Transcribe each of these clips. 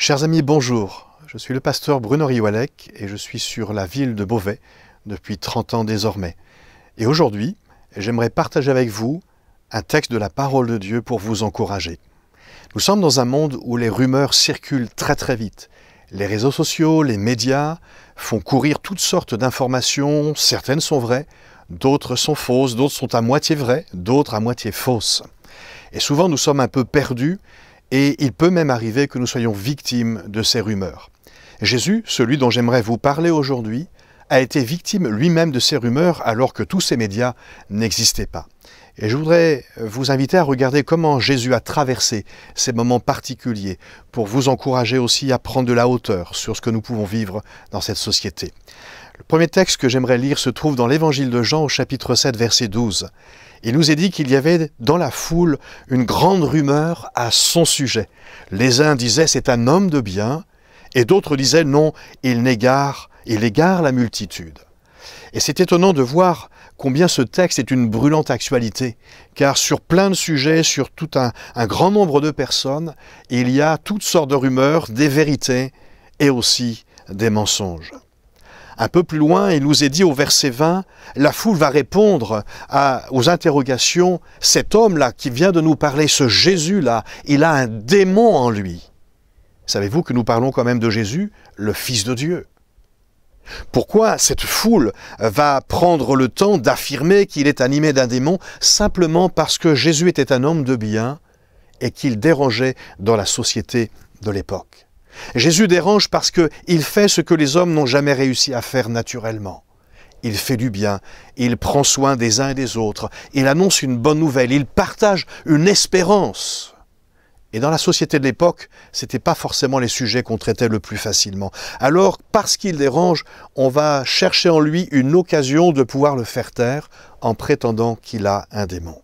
Chers amis, bonjour. Je suis le pasteur Bruno Riwalek et je suis sur la ville de Beauvais depuis 30 ans désormais. Et aujourd'hui, j'aimerais partager avec vous un texte de la parole de Dieu pour vous encourager. Nous sommes dans un monde où les rumeurs circulent très vite. Les réseaux sociaux, les médias font courir toutes sortes d'informations, certaines sont vraies, d'autres sont fausses, d'autres sont à moitié vraies, d'autres à moitié fausses. Et souvent nous sommes un peu perdus et il peut même arriver que nous soyons victimes de ces rumeurs. Jésus, celui dont j'aimerais vous parler aujourd'hui, a été victime lui-même de ces rumeurs alors que tous ces médias n'existaient pas. Et je voudrais vous inviter à regarder comment Jésus a traversé ces moments particuliers pour vous encourager aussi à prendre de la hauteur sur ce que nous pouvons vivre dans cette société. Le premier texte que j'aimerais lire se trouve dans l'Évangile de Jean au chapitre 7, verset 12. Il nous est dit qu'il y avait dans la foule une grande rumeur à son sujet. Les uns disaient « c'est un homme de bien » et d'autres disaient « non, il égare la multitude ». Et c'est étonnant de voir combien ce texte est une brûlante actualité, car sur plein de sujets, sur tout un grand nombre de personnes, il y a toutes sortes de rumeurs, des vérités et aussi des mensonges. Un peu plus loin, il nous est dit au verset 20, la foule va répondre aux interrogations. Cet homme-là qui vient de nous parler, ce Jésus-là, il a un démon en lui. Savez-vous que nous parlons quand même de Jésus, le Fils de Dieu? Pourquoi cette foule va prendre le temps d'affirmer qu'il est animé d'un démon simplement parce que Jésus était un homme de bien et qu'il dérangeait dans la société de l'époque? Jésus dérange parce qu'il fait ce que les hommes n'ont jamais réussi à faire naturellement. Il fait du bien, il prend soin des uns et des autres, il annonce une bonne nouvelle, il partage une espérance. Et dans la société de l'époque, ce n'était pas forcément les sujets qu'on traitait le plus facilement. Alors, parce qu'il dérange, on va chercher en lui une occasion de pouvoir le faire taire en prétendant qu'il a un démon.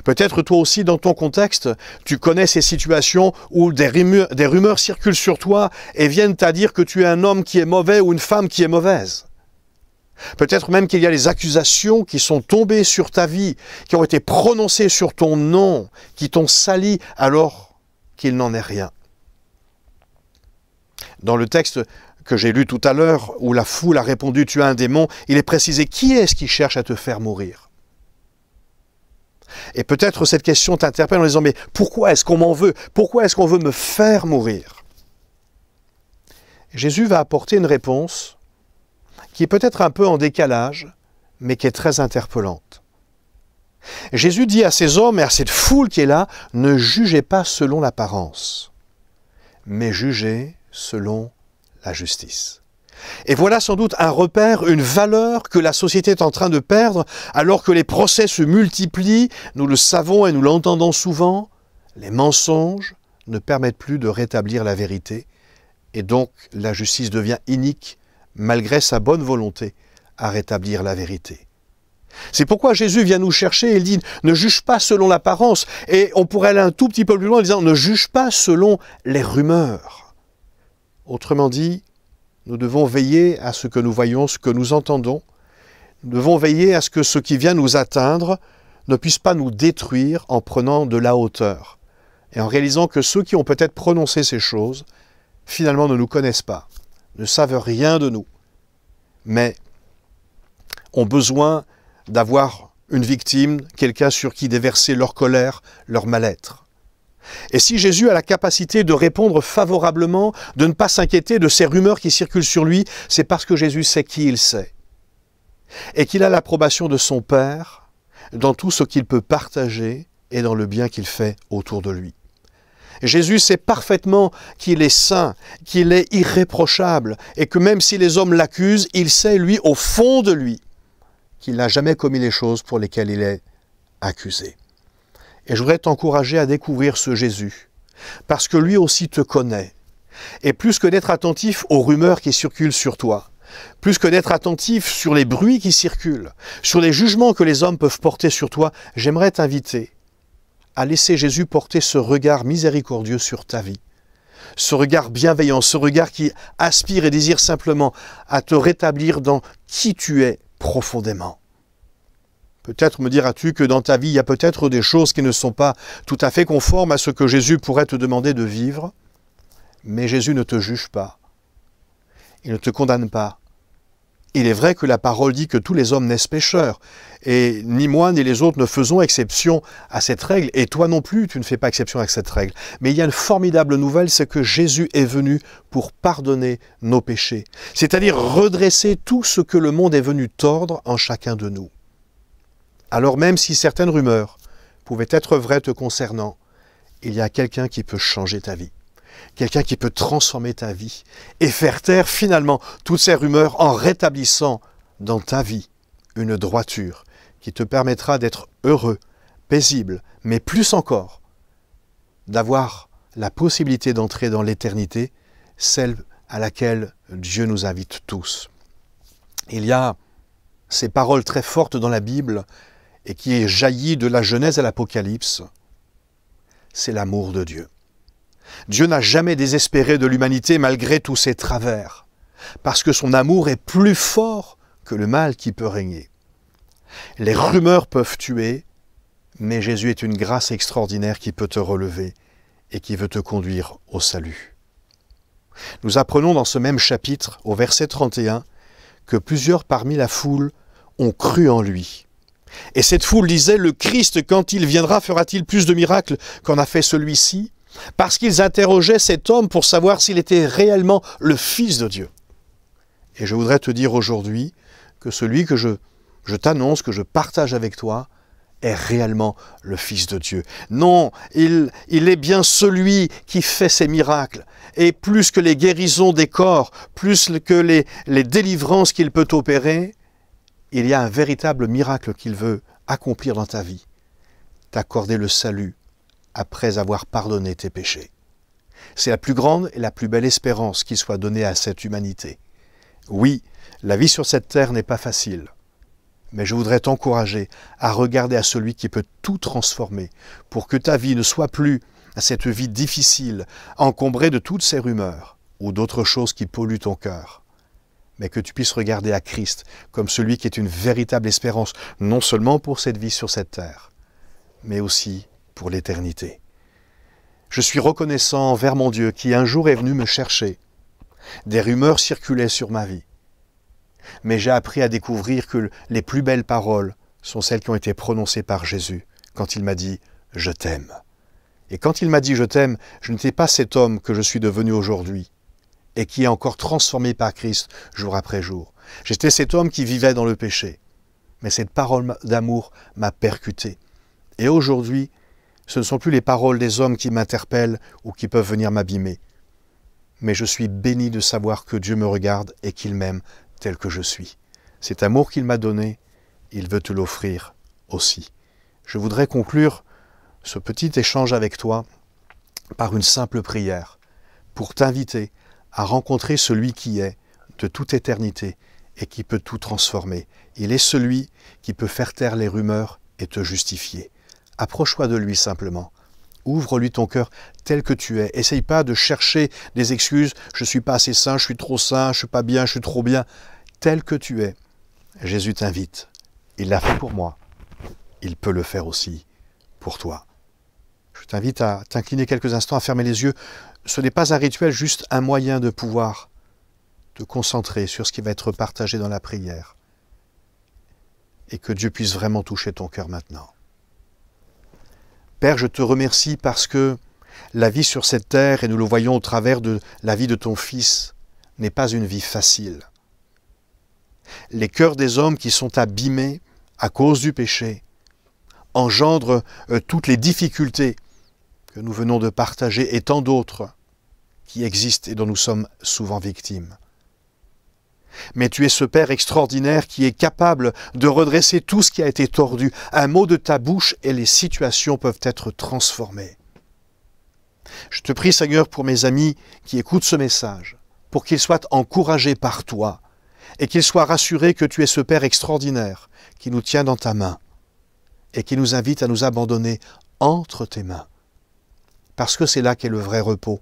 Peut-être toi aussi, dans ton contexte, tu connais ces situations où des rumeurs circulent sur toi et viennent à dire que tu es un homme qui est mauvais ou une femme qui est mauvaise. Peut-être même qu'il y a des accusations qui sont tombées sur ta vie, qui ont été prononcées sur ton nom, qui t'ont sali alors qu'il n'en est rien. Dans le texte que j'ai lu tout à l'heure, où la foule a répondu « tu as un démon », il est précisé « qui est-ce qui cherche à te faire mourir ?» Et peut-être cette question t'interpelle en disant « mais pourquoi est-ce qu'on m'en veut? Pourquoi est-ce qu'on veut me faire mourir ?» Jésus va apporter une réponse qui est peut-être un peu en décalage, mais qui est très interpellante. Jésus dit à ces hommes et à cette foule qui est là, « ne jugez pas selon l'apparence, mais jugez selon la justice. » Et voilà sans doute un repère, une valeur que la société est en train de perdre, alors que les procès se multiplient, nous le savons et nous l'entendons souvent, les mensonges ne permettent plus de rétablir la vérité, et donc la justice devient inique, malgré sa bonne volonté à rétablir la vérité. C'est pourquoi Jésus vient nous chercher et il dit « ne juge pas selon l'apparence ». Et on pourrait aller un tout petit peu plus loin en disant « ne juge pas selon les rumeurs ». Autrement dit, nous devons veiller à ce que nous voyons, ce que nous entendons. Nous devons veiller à ce que ce qui vient nous atteindre ne puisse pas nous détruire en prenant de la hauteur. Et en réalisant que ceux qui ont peut-être prononcé ces choses, finalement ne nous connaissent pas, ne savent rien de nous, mais ont besoin d'avoir une victime, quelqu'un sur qui déverser leur colère, leur mal-être. Et si Jésus a la capacité de répondre favorablement, de ne pas s'inquiéter de ces rumeurs qui circulent sur lui, c'est parce que Jésus sait qui il sait. Et qu'il a l'approbation de son Père dans tout ce qu'il peut partager et dans le bien qu'il fait autour de lui. Jésus sait parfaitement qu'il est saint, qu'il est irréprochable, et que même si les hommes l'accusent, il sait, lui, au fond de lui, qu'il n'a jamais commis les choses pour lesquelles il est accusé. Et je voudrais t'encourager à découvrir ce Jésus, parce que lui aussi te connaît. Et plus que d'être attentif aux rumeurs qui circulent sur toi, plus que d'être attentif sur les bruits qui circulent, sur les jugements que les hommes peuvent porter sur toi, j'aimerais t'inviter à laisser Jésus porter ce regard miséricordieux sur ta vie. Ce regard bienveillant, ce regard qui aspire et désire simplement à te rétablir dans qui tu es profondément. Peut-être me diras-tu que dans ta vie, il y a peut-être des choses qui ne sont pas tout à fait conformes à ce que Jésus pourrait te demander de vivre. Mais Jésus ne te juge pas. Il ne te condamne pas. Il est vrai que la parole dit que tous les hommes naissent pécheurs, et ni moi ni les autres ne faisons exception à cette règle, et toi non plus tu ne fais pas exception à cette règle. Mais il y a une formidable nouvelle, c'est que Jésus est venu pour pardonner nos péchés, c'est-à-dire redresser tout ce que le monde est venu tordre en chacun de nous. Alors même si certaines rumeurs pouvaient être vraies te concernant, il y a quelqu'un qui peut changer ta vie. Quelqu'un qui peut transformer ta vie et faire taire finalement toutes ces rumeurs en rétablissant dans ta vie une droiture qui te permettra d'être heureux, paisible, mais plus encore, d'avoir la possibilité d'entrer dans l'éternité, celle à laquelle Dieu nous invite tous. Il y a ces paroles très fortes dans la Bible et qui jaillit de la Genèse à l'Apocalypse, c'est l'amour de Dieu. Dieu n'a jamais désespéré de l'humanité malgré tous ses travers, parce que son amour est plus fort que le mal qui peut régner. Les rumeurs peuvent tuer, mais Jésus est une grâce extraordinaire qui peut te relever et qui veut te conduire au salut. Nous apprenons dans ce même chapitre, au verset 31, que plusieurs parmi la foule ont cru en lui. Et cette foule disait, le Christ, quand il viendra, fera-t-il plus de miracles qu'en a fait celui-ci ? Parce qu'ils interrogeaient cet homme pour savoir s'il était réellement le Fils de Dieu. Et je voudrais te dire aujourd'hui que celui que je t'annonce, que je partage avec toi, est réellement le Fils de Dieu. Non, il est bien celui qui fait ces miracles. Et plus que les guérisons des corps, plus que les délivrances qu'il peut opérer, il y a un véritable miracle qu'il veut accomplir dans ta vie. T'accorder le salut après avoir pardonné tes péchés. C'est la plus grande et la plus belle espérance qui soit donnée à cette humanité. Oui, la vie sur cette terre n'est pas facile, mais je voudrais t'encourager à regarder à celui qui peut tout transformer pour que ta vie ne soit plus cette vie difficile, encombrée de toutes ces rumeurs ou d'autres choses qui polluent ton cœur, mais que tu puisses regarder à Christ comme celui qui est une véritable espérance, non seulement pour cette vie sur cette terre, mais aussi pour l'éternité. Je suis reconnaissant envers mon Dieu qui un jour est venu me chercher. Des rumeurs circulaient sur ma vie. Mais j'ai appris à découvrir que les plus belles paroles sont celles qui ont été prononcées par Jésus quand il m'a dit « Je t'aime ». Et quand il m'a dit « Je t'aime », je n'étais pas cet homme que je suis devenu aujourd'hui et qui est encore transformé par Christ jour après jour. J'étais cet homme qui vivait dans le péché. Mais cette parole d'amour m'a percuté. Et aujourd'hui, ce ne sont plus les paroles des hommes qui m'interpellent ou qui peuvent venir m'abîmer. Mais je suis béni de savoir que Dieu me regarde et qu'il m'aime tel que je suis. Cet amour qu'il m'a donné, il veut te l'offrir aussi. Je voudrais conclure ce petit échange avec toi par une simple prière pour t'inviter à rencontrer celui qui est de toute éternité et qui peut tout transformer. Il est celui qui peut faire taire les rumeurs et te justifier. Approche-toi de lui simplement. Ouvre-lui ton cœur tel que tu es. Essaye pas de chercher des excuses. Je ne suis pas assez saint, je suis trop saint, je ne suis pas bien, je suis trop bien. Tel que tu es, Jésus t'invite. Il l'a fait pour moi. Il peut le faire aussi pour toi. Je t'invite à t'incliner quelques instants, à fermer les yeux. Ce n'est pas un rituel, juste un moyen de pouvoir te concentrer sur ce qui va être partagé dans la prière. Et que Dieu puisse vraiment toucher ton cœur maintenant. Père, je te remercie parce que la vie sur cette terre, et nous le voyons au travers de la vie de ton Fils, n'est pas une vie facile. Les cœurs des hommes qui sont abîmés à cause du péché engendrent toutes les difficultés que nous venons de partager et tant d'autres qui existent et dont nous sommes souvent victimes. Mais tu es ce Père extraordinaire qui est capable de redresser tout ce qui a été tordu. Un mot de ta bouche et les situations peuvent être transformées. Je te prie, Seigneur, pour mes amis qui écoutent ce message, pour qu'ils soient encouragés par toi et qu'ils soient rassurés que tu es ce Père extraordinaire qui nous tient dans ta main et qui nous invite à nous abandonner entre tes mains. Parce que c'est là qu'est le vrai repos,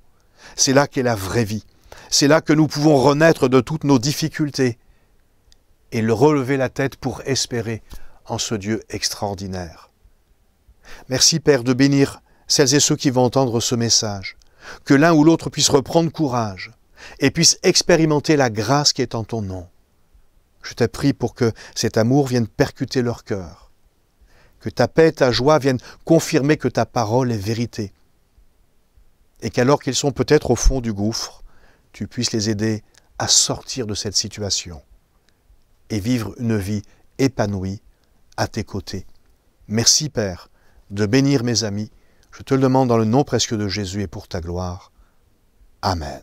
c'est là qu'est la vraie vie. C'est là que nous pouvons renaître de toutes nos difficultés et relever la tête pour espérer en ce Dieu extraordinaire. Merci Père de bénir celles et ceux qui vont entendre ce message, que l'un ou l'autre puisse reprendre courage et puisse expérimenter la grâce qui est en ton nom. Je te prie pour que cet amour vienne percuter leur cœur, que ta paix et ta joie viennent confirmer que ta parole est vérité, et qu'alors qu'ils sont peut-être au fond du gouffre, tu puisses les aider à sortir de cette situation et vivre une vie épanouie à tes côtés. Merci Père de bénir mes amis. Je te le demande dans le nom précieux de Jésus et pour ta gloire. Amen.